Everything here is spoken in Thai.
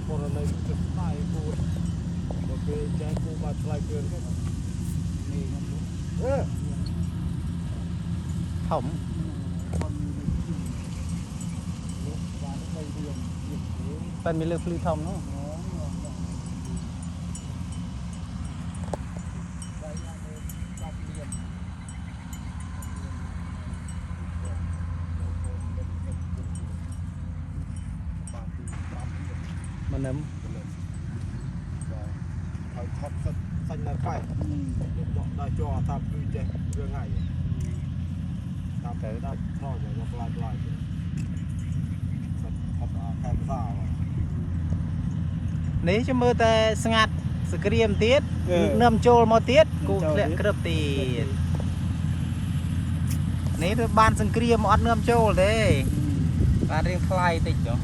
porอะไรจะตายกูโอเคใจกูมาทลายเกินก็นี่ครับถมเป็นมีเลือกพลีทอมเนาะมันน้ำเอาท็อปสัญญาณไฟได้จอทำคือใจเรื่องง่ายตามแต่ได้ท่ออย่างว่าปลายท็อปแคมซ่านี่จะมือแต่สงัดสกรีมเตี้ยเนิ่มโจลมาเตี้ยกูเละกระตีนี่บ้านสกรีมอดเนิ่มโจลเด้บ้านเรียงคลายติดจ้ะ